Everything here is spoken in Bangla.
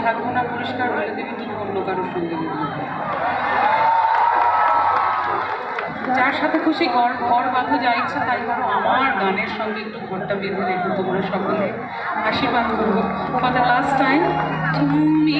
থাকবো না পরিষ্কার বলে দেবে, তুমি অন্য কারোর সঙ্গে বলবে। যার সাথে খুশি ঘর বাঁধো, যা ইচ্ছা তাই করো, আমার গানের সঙ্গে একটু ঘরটা বেঁধে রেখো তোমরা সকলে। আশীর্বাদ করবো ফর দ্য লাস্ট টাইম। তুমি